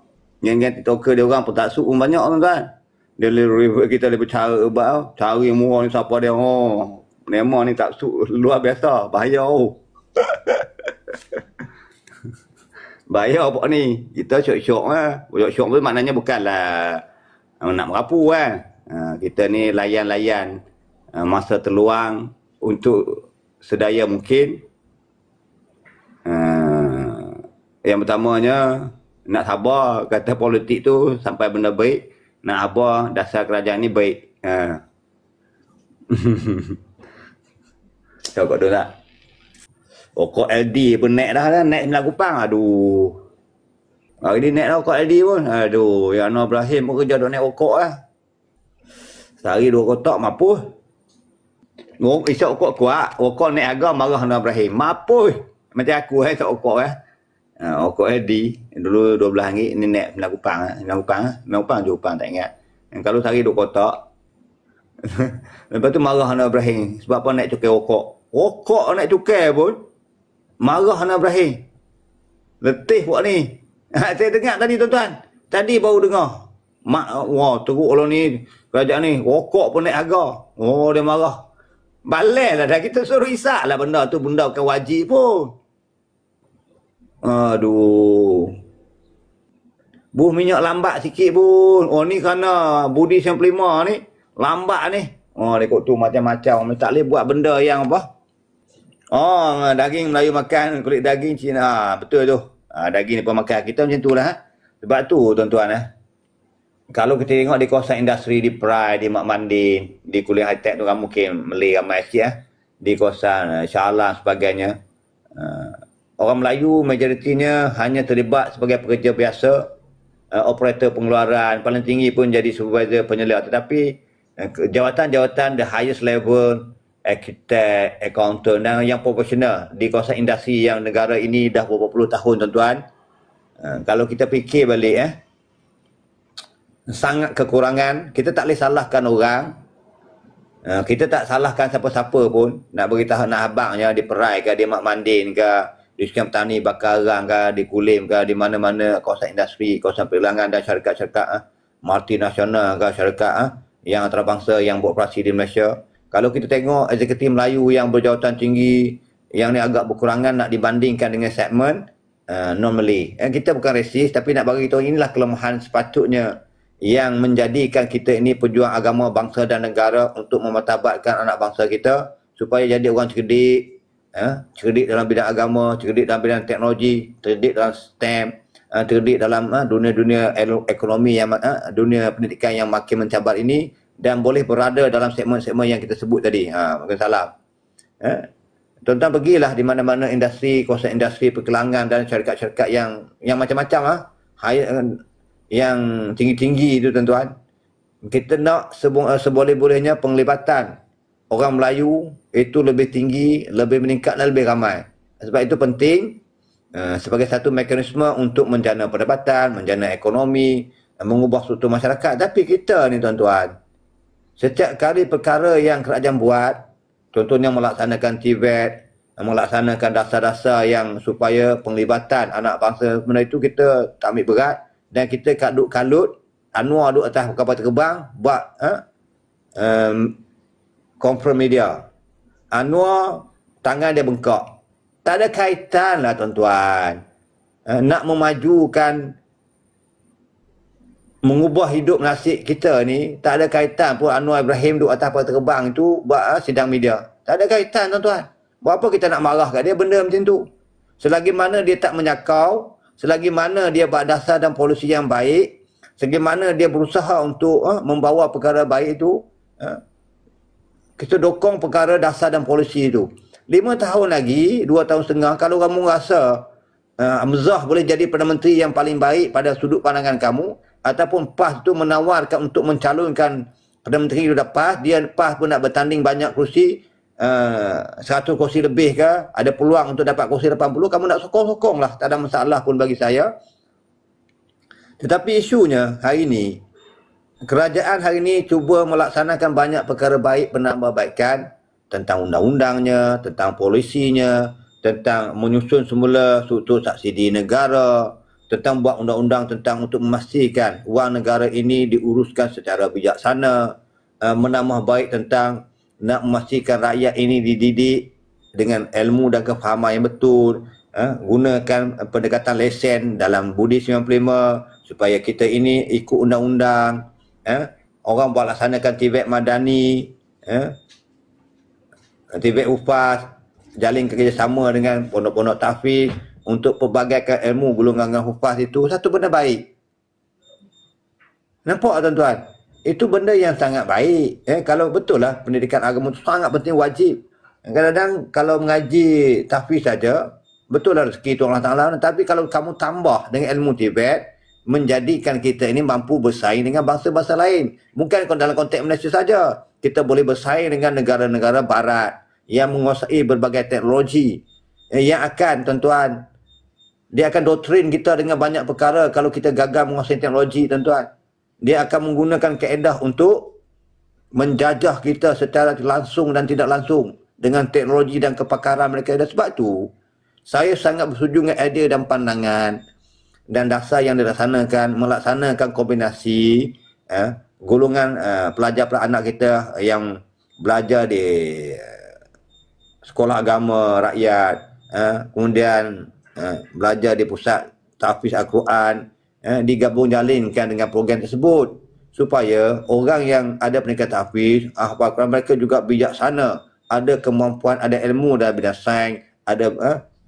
Yang tiktoker dia orang pun tak sub pun banyak tuan-tuan. Dia review kita lebih cara buat cari murah ni siapa dia. Memang ni tak sub luar biasa. Bahaya Bahaya puak ni. Kita syok-syok Syok-syok tu maknanya bukanlah nak merapu kita ni layan-layan masa terluang untuk sedaya mungkin. Yang pertamanya nak sabar kata politik tu sampai benda baik. Nak sabar dasar kerajaan ni baik. Tengok tu tak? Okok LD pun naik dah kan. Naik 9 Kupang. Aduh. Hari ni naik dah okok LD pun. Aduh. Yang Anwar Ibrahim pun kerja duk naik okok lah. Sehari 2 kotak mampus. Isyak okok kuat. Okok naik harga marah Anwar Ibrahim. Mampus. Macam aku isyak okok okok LD. Dulu RM12. Ni naik 9 Kupang. 9 Kupang 9 Kupang 7 Kupang tak ingat. Kalau sehari 2 kotak. Lepas tu marah Anwar Ibrahim. Sebab apa naik cukai okok. Okok naik cukai pun. Marah Anwar Ibrahim. Letih buat ni. Saya dengar tadi tuan-tuan. Tadi baru dengar. Wah teruk lah ni. Kerajaan ni. Okok pun naik harga. Dia marah. Balai lah dah. Kita suruh isak lah benda tu. Benda bukan wajib pun. Aduh. Buh minyak lambat sikit pun. Ni kerana Budi 95 ni. Lambat ni. Dekut tu macam-macam. Tak boleh buat benda yang apa. Daging Melayu makan kulit daging Cina. Betul tu. Daging ni pemakan kita macam tu lah. Sebab tu tuan-tuan kalau kita tengok di kawasan industri di Pride, di Mak Mandin, di Kuliah High Tech tu kan mungkin Malay ramai sikit di kawasan Shah Alam sebagainya. Orang Melayu majoritinya hanya terlibat sebagai pekerja biasa, operator pengeluaran, paling tinggi pun jadi supervisor penyelia. Tetapi jawatan-jawatan the highest level arkitek, accountant dan yang profesional di kawasan industri yang negara ini dah beberapa puluh tahun tuan-tuan. Kalau kita fikir balik sangat kekurangan. Kita tak boleh salahkan orang. Kita tak salahkan siapa-siapa pun. Nak beritahu nak abangnya di Perai ke, di Mak Mandin ke, di Sukan Petani Bakarang ke, di Kulim ke, di mana-mana kawasan industri, kawasan pergelangan dan syarikat-syarikat multinasional ke, syarikat yang antarabangsa yang beroperasi di Malaysia. Kalau kita tengok eksekutif Melayu yang berjawatan tinggi, yang ni agak berkurangan nak dibandingkan dengan segmen non-Malay. Kita bukan resis, tapi nak bagi tahu inilah kelemahan sepatutnya yang menjadikan kita ini pejuang agama bangsa dan negara untuk memartabatkan anak bangsa kita supaya jadi orang cerdik, cerdik dalam bidang agama, cerdik dalam bidang teknologi, cerdik dalam STEM, cerdik dalam dunia-dunia ekonomi yang dunia pendidikan yang makin mencabar ini dan boleh berada dalam segmen-segmen yang kita sebut tadi. Makan salam. Tuan-tuan pergilah di mana-mana industri, kawasan industri perkelangan dan syarikat-syarikat yang macam-macam yang tinggi-tinggi itu tuan-tuan. Kita nak seboleh-bolehnya penglibatan orang Melayu itu lebih tinggi, lebih meningkat dan lebih ramai. Sebab itu penting sebagai satu mekanisme untuk menjana pendapatan, menjana ekonomi, mengubah struktur masyarakat. Tapi kita ni tuan-tuan, setiap kali perkara yang kerajaan buat, contohnya melaksanakan TVET, melaksanakan dasar-dasar yang supaya penglibatan anak bangsa benda itu kita tak ambil berat dan kita kalut Anwar duduk atas kapal terbang buat conference media. Anwar tangan dia bengkak. Tak ada kaitan lah tuan-tuan. Nak memajukan, mengubah hidup nasib kita ni, tak ada kaitan pun Anwar Ibrahim duduk atas kapal terbang itu buat sidang media. Tak ada kaitan tuan-tuan. Buat apa kita nak marah kat dia benda macam tu? Selagi mana dia tak menyakau, selagi mana dia buat dasar dan polisi yang baik, selagi mana dia berusaha untuk membawa perkara baik itu, kita dokong perkara dasar dan polisi itu. 5 tahun lagi, 2 tahun setengah, kalau kamu rasa Hamzah boleh jadi Perdana Menteri yang paling baik pada sudut pandangan kamu, ataupun PAS tu menawarkan untuk mencalonkan Perdana Menteri itu dah PAS, dia PAS pun nak bertanding banyak kursi, 100 kursi lebih ke, ada peluang untuk dapat kursi 80, kamu nak sokong-sokong lah, tak ada masalah pun bagi saya. Tetapi isunya hari ini, kerajaan hari ini cuba melaksanakan banyak perkara baik, penambahbaikan tentang undang-undangnya, tentang polisinya, tentang menyusun semula struktur subsidi negara, tentang buat undang-undang tentang untuk memastikan wang negara ini diuruskan secara bijaksana, menambah baik tentang nak memastikan rakyat ini dididik dengan ilmu dan kefahaman yang betul, gunakan pendekatan lesen dalam Budi 95 supaya kita ini ikut undang-undang, orang buat laksanakan TVET Madani, TVET UFAS, jalin kerjasama dengan pondok-pondok tahfiz untuk pelbagaikan ilmu golongan UFAS itu satu benda baik. Nampak tuan-tuan? Itu benda yang sangat baik. Kalau betul lah pendidikan agama itu sangat penting, wajib. Kadang-kadang kalau mengaji tahfiz saja, betul lah rezeki itu Allah Ta'ala. Tapi kalau kamu tambah dengan ilmu TVET, menjadikan kita ini mampu bersaing dengan bangsa-bangsa lain. Bukan dalam konteks Malaysia saja. Kita boleh bersaing dengan negara-negara barat yang menguasai berbagai teknologi. Yang akan, tuan-tuan, dia akan doktrin kita dengan banyak perkara kalau kita gagal menguasai teknologi, tuan-tuan. Dia akan menggunakan kaedah untuk menjajah kita secara langsung dan tidak langsung dengan teknologi dan kepakaran mereka. Dan sebab tu, saya sangat bersetuju dengan idea dan pandangan dan dasar yang dilaksanakan, melaksanakan kombinasi golongan pelajar anak kita yang belajar di sekolah agama rakyat, kemudian belajar di pusat tahfiz Al-Quran, digabung jalinkan dengan program tersebut supaya orang yang ada pendidikan tahfiz, hafal Quran, mereka juga bijaksana, ada kemampuan, ada ilmu dalam bidang sains, ada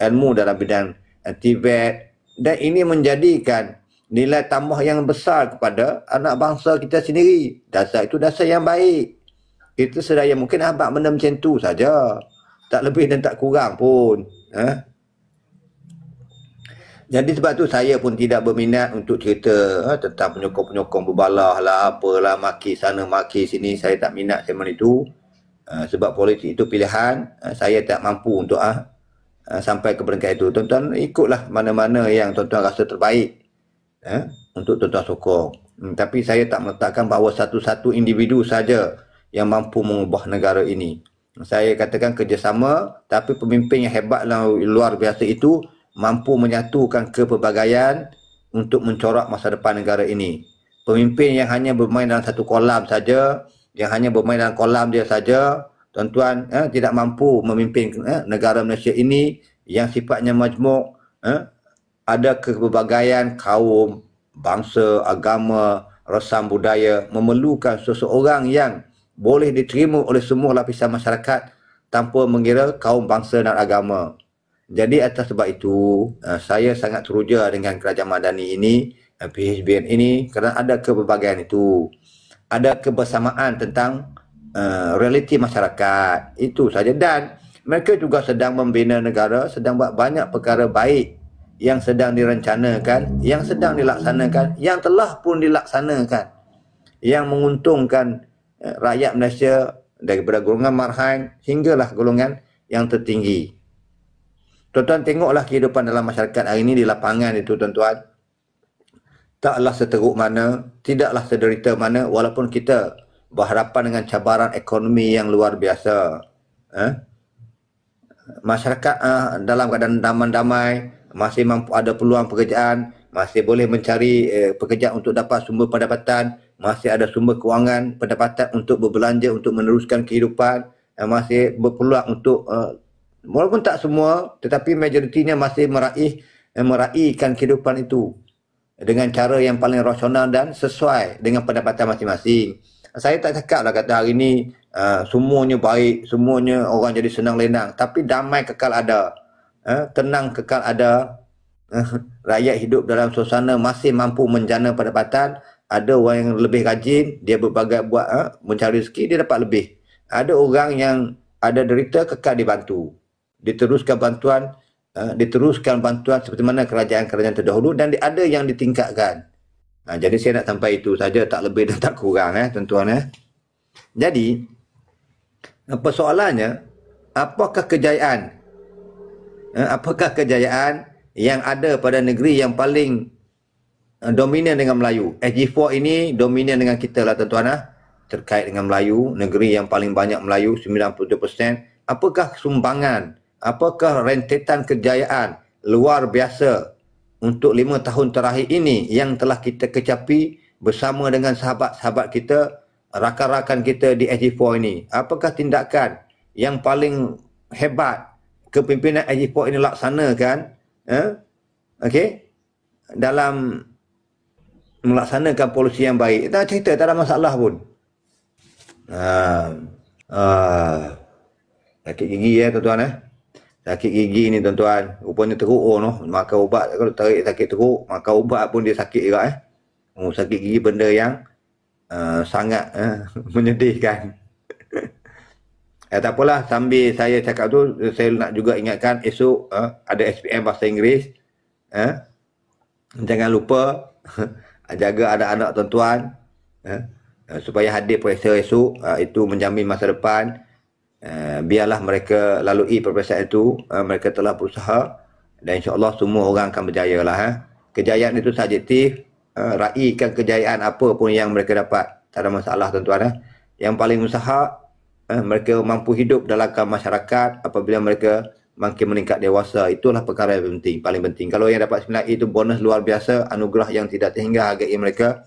ilmu dalam bidang TVET, dan ini menjadikan nilai tambah yang besar kepada anak bangsa kita sendiri. Dasar itu dasar yang baik. Kita sedaya mungkin abang benda macam tu saja, tak lebih dan tak kurang pun. Jadi sebab tu saya pun tidak berminat untuk cerita tentang penyokong-penyokong berbalah lah, apalah, maki sana, maki sini. Saya tak minat segmen itu. Sebab politik itu pilihan, saya tak mampu untuk sampai ke peringkat itu. Tuan-tuan ikutlah mana-mana yang tuan-tuan rasa terbaik untuk tuan-tuan sokong. Tapi saya tak meletakkan bahawa satu-satu individu saja yang mampu mengubah negara ini. Saya katakan kerjasama, tapi pemimpin yang hebat luar biasa itu mampu menyatukan kepelbagaian untuk mencorak masa depan negara ini. Pemimpin yang hanya bermain dalam satu kolam saja, yang hanya bermain dalam kolam dia saja, tuan-tuan tidak mampu memimpin negara Malaysia ini yang sifatnya majmuk, ada kepelbagaian kaum, bangsa, agama, resam budaya, memerlukan seseorang yang boleh diterima oleh semua lapisan masyarakat tanpa mengira kaum, bangsa dan agama. Jadi atas sebab itu, saya sangat teruja dengan Kerajaan Madani ini, PHBN ini, kerana ada kepelbagaian itu. Ada kebersamaan tentang realiti masyarakat. Itu saja. Dan mereka juga sedang membina negara, sedang buat banyak perkara baik yang sedang direncanakan, yang sedang dilaksanakan, yang telah pun dilaksanakan, yang menguntungkan rakyat Malaysia daripada golongan marhain hinggalah golongan yang tertinggi. Tuan-tuan tengoklah kehidupan dalam masyarakat hari ini di lapangan itu, tuan-tuan. Taklah seteruk mana, tidaklah sederita mana, walaupun kita berhadapan dengan cabaran ekonomi yang luar biasa. Masyarakat dalam keadaan damai-damai, masih mampu ada peluang pekerjaan, masih boleh mencari pekerjaan untuk dapat sumber pendapatan, masih ada sumber kewangan pendapatan untuk berbelanja, untuk meneruskan kehidupan, masih berpeluang untuk walaupun tak semua, tetapi majoritinya masih meraihkan kehidupan itu dengan cara yang paling rasional dan sesuai dengan pendapatan masing-masing. Saya tak cakap lah kata hari ini semuanya baik, semuanya orang jadi senang lenang, tapi damai kekal ada, tenang kekal ada, rakyat hidup dalam suasana masih mampu menjana pendapatan. Ada orang yang lebih rajin, dia berbagai buat mencari rezeki, dia dapat lebih. Ada orang yang ada derita, kekal dibantu, diteruskan bantuan seperti mana kerajaan-kerajaan terdahulu, dan ada yang ditingkatkan. Jadi saya nak sampai itu saja, tak lebih dan tak kurang, tuan-tuan. Jadi persoalannya, apakah kejayaan yang ada pada negeri yang paling dominan dengan Melayu? SG4 ini dominan dengan kita lah, tuan-tuan, terkait dengan Melayu, negeri yang paling banyak Melayu, 97%. Apakah sumbangan, apakah rentetan kejayaan luar biasa untuk 5 tahun terakhir ini yang telah kita kecapi bersama dengan sahabat-sahabat kita, rakan-rakan kita di SG4 ini? Apakah tindakan yang paling hebat kepimpinan SG4 ini laksanakan dalam melaksanakan polisi yang baik? Tak cerita, tak ada masalah pun. Sakit gigi tuan-tuan. Sakit gigi ni, tuan-tuan, rupanya teruk makan ubat. Kalau tarik sakit teruk, makan ubat pun dia sakit juga. Sakit gigi benda yang sangat menyedihkan. Tak apalah, sambil saya cakap tu, saya nak juga ingatkan esok ada SPM bahasa Inggeris. Jangan lupa jaga anak-anak tuan-tuan supaya hadir periksa esok. Itu menjamin masa depan. Biarlah mereka lalui peperiksaan itu, mereka telah berusaha, dan insya-Allah semua orang akan berjaya lah. Kejayaan itu subjektif, raihkan kejayaan apa pun yang mereka dapat, tak ada masalah, tuan-tuan. Yang paling usaha, mereka mampu hidup dalam masyarakat apabila mereka makin meningkat dewasa. Itulah perkara yang penting, paling penting. Kalau yang dapat 9A itu bonus luar biasa, anugerah yang tidak terhingga hargai mereka.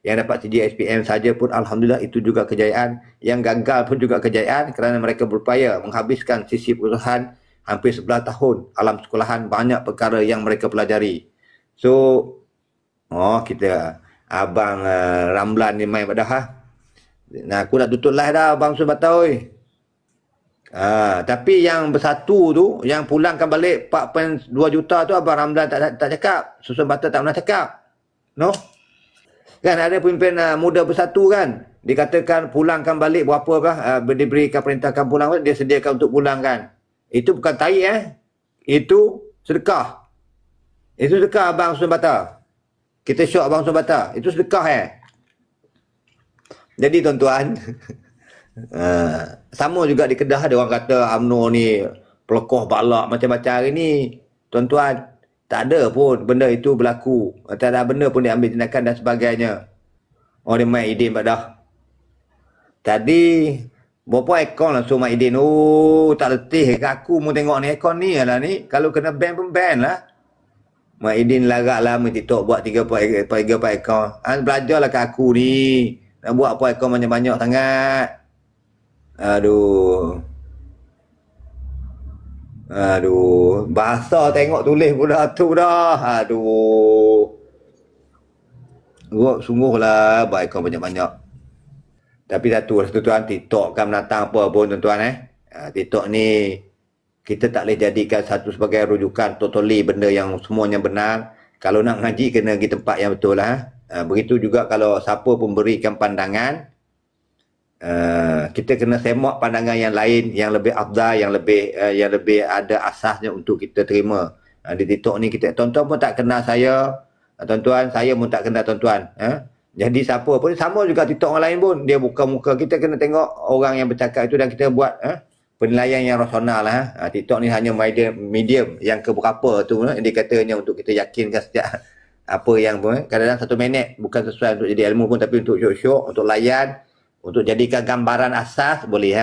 Yang dapat CJ SPM saja pun alhamdulillah, itu juga kejayaan. Yang gagal pun juga kejayaan, kerana mereka berupaya menghabiskan sisi perusahaan hampir 11 tahun alam sekolahan, banyak perkara yang mereka pelajari. So kita abang Ramlan ni main pada aku nak tutup live dah abang Subatau. Tapi yang bersatu tu, yang pulangkan balik 4.2 juta tu, abang Ramlan tak cakap. Susun Bata tak pernah cakap. Kan ada pemimpin muda bersatu kan, dikatakan pulangkan balik berapa diberikan perintahkan pulang, dia sediakan untuk pulangkan. Itu bukan tarik itu sedekah. Itu sedekah abang Sumbata. Kita syok abang Sumbata, itu sedekah Jadi tuan-tuan Sama juga di Kedah ada orang kata UMNO ni pelekoh balak macam-macam hari ni. Tuan-tuan, tak ada pun benda itu berlaku. Tak ada benda pun diambil tindakan dan sebagainya. Oh, dia main Idin dah. Tadi berapa ekor langsung main Idin. Oh, tak letih ke aku mau tengok ni ekor ni lah ni. Kalau kena ban pun ban lah. Mak Idin larak lah main TikTok buat 3-4 ekor. Belajarlah kat aku ni. Nak buat apa ekor banyak-banyak sangat. Aduh. Bahasa tengok tulis pun dah tu dah. Aduh. Sungguhlah buat ekor banyak-banyak. Tapi satu tuan, TikTok kan menantang apa pun tuan-tuan TikTok ni kita tak boleh jadikan satu sebagai rujukan totally benda yang semuanya benar. Kalau nak ngaji kena pergi tempat yang betul lah. Begitu juga kalau siapa pun berikan pandangan, kita kena semak pandangan yang lain yang lebih afdal, yang lebih ada asasnya untuk kita terima. Di TikTok ni kita tuan-tuan pun tak kenal saya, tuan-tuan, saya pun tak kenal tuan-tuan. Jadi siapa pun sama juga TikTok orang lain pun, dia buka muka, kita kena tengok orang yang bercakap itu dan kita buat penilaian yang rasional lah. TikTok ni hanya medium yang keberapa tu dia katanya untuk kita yakinkan setiap apa yang pun. Kadang-kadang 1 minit bukan sesuai untuk jadi ilmu pun, tapi untuk syok-syok, untuk layan, untuk jadikan gambaran asas boleh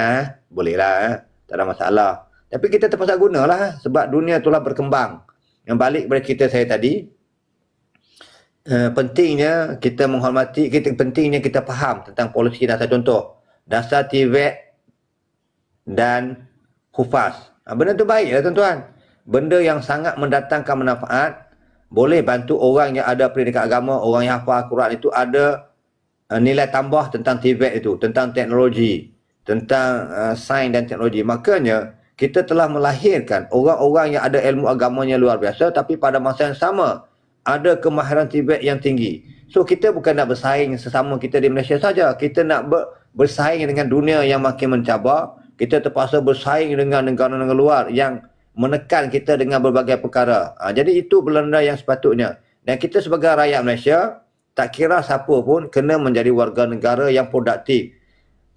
boleh lah tak ada masalah. Tapi kita terpaksa gunalah sebab dunia itulah berkembang. Yang balik pada cerita saya tadi, pentingnya kita menghormati, pentingnya kita faham tentang polisi. Dasar contoh, dasar TVET dan Hufaz. Benda tu baik lah tuan-tuan. Benda yang sangat mendatangkan manfaat, boleh bantu orang yang ada pendidikan agama, orang yang hafal Al-Quran itu ada nilai tambah tentang TVET itu, tentang teknologi, tentang sains dan teknologi. Makanya kita telah melahirkan orang-orang yang ada ilmu agamanya luar biasa, tapi pada masa yang sama ada kemahiran TVET yang tinggi. So kita bukan nak bersaing sesama kita di Malaysia saja, kita nak bersaing dengan dunia yang makin mencabar. Kita terpaksa bersaing dengan negara-negara luar yang menekan kita dengan berbagai perkara. Jadi itu belanda yang sepatutnya. Dan kita sebagai rakyat Malaysia, tak kira siapa pun kena menjadi warga negara yang produktif.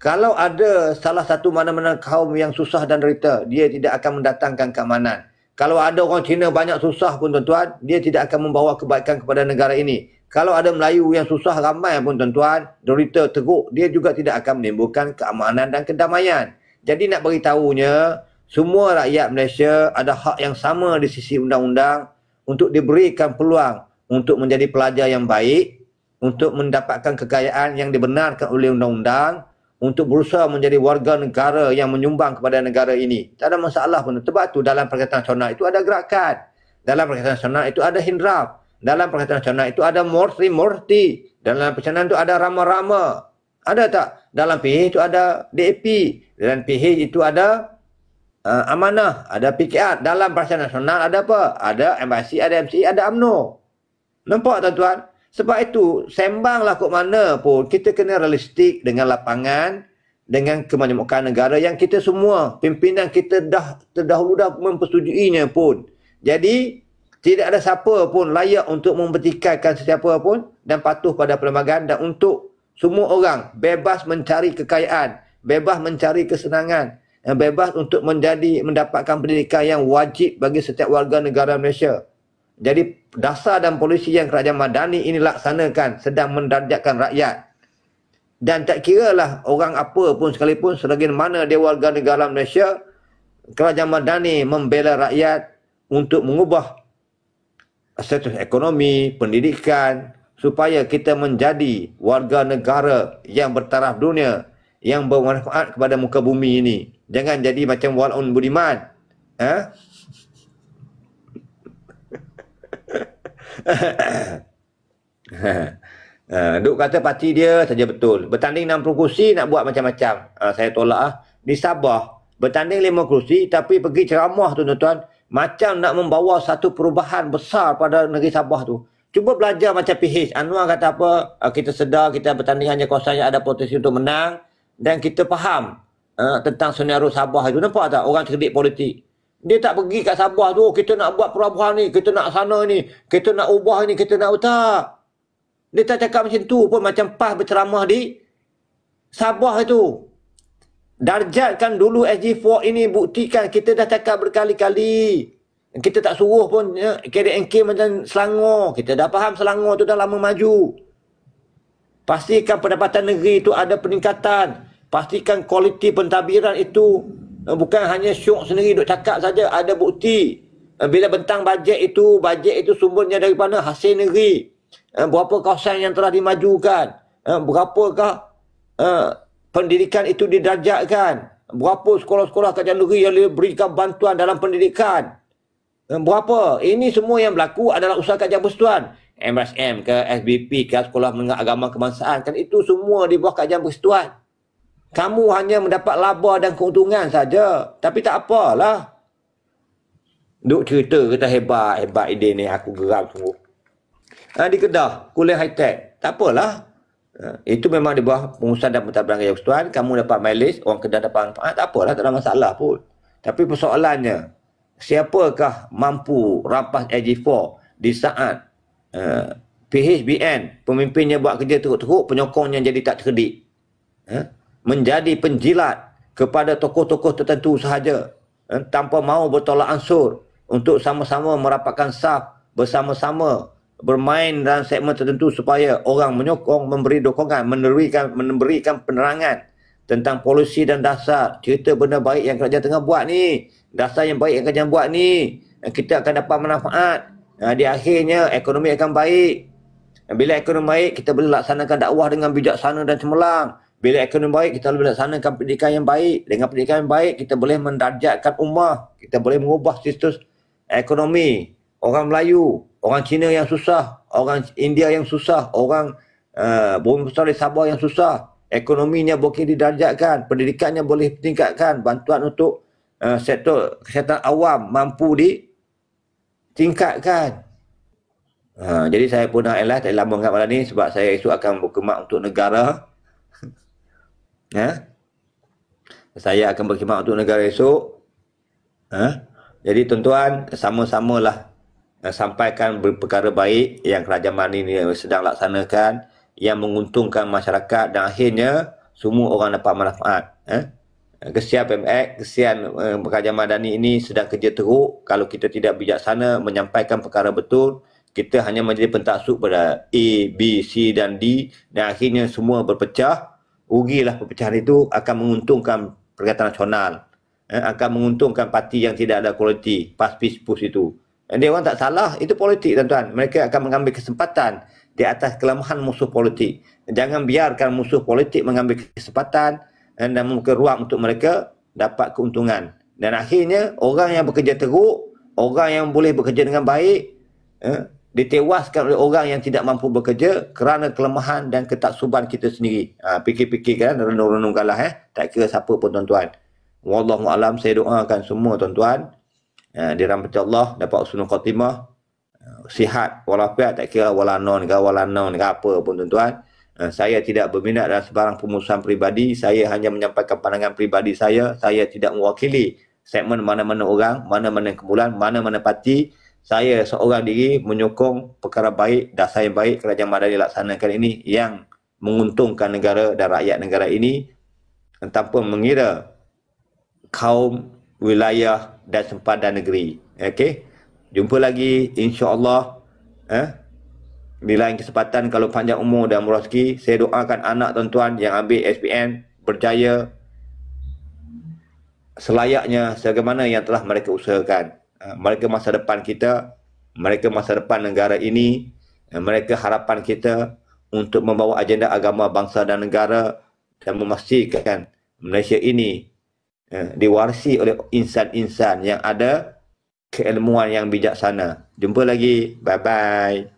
Kalau ada salah satu mana-mana kaum yang susah dan derita, dia tidak akan mendatangkan keamanan. Kalau ada orang Cina banyak susah pun tuan-tuan, dia tidak akan membawa kebaikan kepada negara ini. Kalau ada Melayu yang susah ramai pun tuan-tuan, derita teruk, dia juga tidak akan menimbulkan keamanan dan kedamaian. Jadi nak beritahunya, semua rakyat Malaysia ada hak yang sama di sisi undang-undang untuk diberikan peluang untuk menjadi pelajar yang baik, untuk mendapatkan kekayaan yang dibenarkan oleh undang-undang, untuk berusaha menjadi warga negara yang menyumbang kepada negara ini. Tak ada masalah pun. Sebab tu dalam Perkhidmatan Nasional itu ada gerakan. Dalam Perkhidmatan Nasional itu ada hindraf. Dalam Perkhidmatan Nasional itu ada morti. Dalam Perkhidmatan itu ada rama-rama. Ada tak? Dalam PH itu ada DAP. Dalam PH itu ada amanah, ada PKR. Dalam Perkhidmatan Nasional ada apa? Ada MIC, ada MCI, ada UMNO. Nampak tuan-tuan? Sebab itu, sembanglah kok mana pun, kita kena realistik dengan lapangan, dengan kemanyamukan negara yang kita semua, pimpinan kita dah terdahulu dah mempersetujuinya pun. Jadi, tidak ada siapa pun layak untuk mempertikaikan sesiapa pun dan patuh pada perlembagaan, dan untuk semua orang bebas mencari kekayaan, bebas mencari kesenangan, bebas untuk mendapatkan pendidikan yang wajib bagi setiap warga negara Malaysia. Jadi dasar dan polisi yang kerajaan madani ini laksanakan sedang mendarjatkan rakyat. Dan tak kiralah orang apa pun sekalipun, selagi mana dia warga negara Malaysia, kerajaan madani membela rakyat untuk mengubah status ekonomi, pendidikan, supaya kita menjadi warga negara yang bertaraf dunia, yang bermanfaat kepada muka bumi ini. Jangan jadi macam Walaun Budiman. Duk kata parti dia saja betul. Bertanding 60 kursi nak buat macam-macam. Saya tolak Di Sabah bertanding 5 kursi tapi pergi ceramah tu tuan-tuan, macam nak membawa satu perubahan besar pada negeri Sabah tu. Cuba belajar macam PH. Anwar kata apa? Kita sedar kita bertanding hanya kawasan yang ada potensi untuk menang, dan kita faham tentang senario Sabah itu. Nampak tak orang cerdik politik? Dia tak pergi kat Sabah tu, kita nak buat perubahan ni, kita nak sana ni, kita nak ubah ni, kita nak tak. Dia tak cakap macam tu pun, macam PAS berceramah di Sabah itu. darjatkan dulu SG4 ini, buktikan. Kita dah cakap berkali-kali. Kita tak suruh pun KDNK macam Selangor. Kita dah faham Selangor tu dah lama maju. Pastikan pendapatan negeri itu ada peningkatan. Pastikan kualiti pentadbiran itu bukan hanya syok sendiri duk cakap saja, ada bukti. Bila bentang bajet itu sumbernya daripada hasil negeri. Berapa kawasan yang telah dimajukan. Berapakah pendidikan itu didarjatkan. Berapa sekolah-sekolah kerajaan negeri yang diberikan bantuan dalam pendidikan. Berapa? Ini semua yang berlaku adalah usaha kajian persekutuan. MSM ke, SBP ke, Sekolah Menengah Agama Kebangsaan. Kan itu semua di bawah kajian persekutuan. Kamu hanya mendapat laba dan keuntungan saja. Tapi tak apalah. Duk cerita kata hebat ide ni. Aku geram sungguh. Di Kedah, kuliah high-tech. Tak apalah. Itu memang di bawah pengurusan dan pentadbiran kajian persekutuan. Kamu dapat mileage, orang Kedah dapat manfaat. Tak apalah, tak ada masalah pun. Tapi persoalannya, siapakah mampu rampas SG4 di saat PHBN pemimpinnya buat kerja teruk-teruk, penyokongnya jadi tak cerdik, menjadi penjilat kepada tokoh-tokoh tertentu sahaja, tanpa mahu bertolak ansur untuk sama-sama merapatkan saf, bersama-sama bermain dalam segmen tertentu supaya orang menyokong, memberi dukungan, memberikan penerangan tentang polisi dan dasar, cerita benda baik yang kerajaan tengah buat ni, dasar yang baik yang kerajaan buat ni, kita akan dapat manfaat. Di akhirnya ekonomi akan baik. Bila ekonomi baik, kita boleh laksanakan dakwah dengan bijaksana dan cemerlang. Bila ekonomi baik, kita boleh laksanakan pendidikan yang baik. Dengan pendidikan yang baik, kita boleh mendarjatkan ummah. Kita boleh mengubah sistem ekonomi. Orang Melayu, orang Cina yang susah, orang India yang susah, orang Bumi Besar di Sabah yang susah, ekonominya boleh didarjatkan, pendidikannya boleh ditingkatkan, bantuan untuk sektor kesihatan awam mampu ditingkatkan. Jadi saya pun nak tak lama kat malam ni sebab saya esok akan berkhidmat untuk negara. Saya akan berkhidmat untuk negara esok. Jadi tuan-tuan, sama-samalah sampaikan perkara baik yang kerajaan Mani ini sedang laksanakan, yang menguntungkan masyarakat dan akhirnya semua orang dapat manfaat. Kesian PMX, kesian kerajaan Madani ini sedang kerja teruk. Kalau kita tidak bijaksana menyampaikan perkara betul, kita hanya menjadi pentaksub pada A, B, C dan D, dan akhirnya semua berpecah. Rugilah perpecahan itu, akan menguntungkan Perikatan Nasional, akan menguntungkan parti yang tidak ada kualiti, PAS, PIS, PUS itu. Dia orang tak salah, itu politik tuan-tuan. Mereka akan mengambil kesempatan di atas kelemahan musuh politik. Jangan biarkan musuh politik mengambil kesempatan dan membuka ruang untuk mereka dapat keuntungan. Dan akhirnya orang yang bekerja teruk, orang yang boleh bekerja dengan baik, ditewaskan oleh orang yang tidak mampu bekerja kerana kelemahan dan ketaksuban kita sendiri. Fikir-fikirkan, renung-renungkanlah. Tak kira siapa pun tuan-tuan. Wallahu a'lam, saya doakan semua tuan-tuan dirahmati Allah, dapat husnul khatimah, sihat walafiat, tak kira wala non ke apa pun tuan-tuan. Saya tidak berminat dalam sebarang permusuhan peribadi. Saya hanya menyampaikan pandangan peribadi saya. Saya tidak mewakili segmen mana-mana orang, mana-mana kumpulan, mana-mana parti. Saya seorang diri menyokong perkara baik, dasar yang baik kerajaan Madani laksanakan ini yang menguntungkan negara dan rakyat negara ini tanpa mengira kaum, wilayah dan sempadan negeri. Okey. Jumpa lagi insya-Allah di lain kesempatan. Kalau panjang umur dan rezeki, saya doakan anak tuan-tuan yang ambil SPM berjaya selayaknya sebagaimana yang telah mereka usahakan. Mereka masa depan kita, mereka masa depan negara ini, mereka harapan kita untuk membawa agenda agama bangsa dan negara dan memastikan Malaysia ini diwarisi oleh insan-insan yang ada keilmuan yang bijaksana. Jumpa lagi. Bye-bye.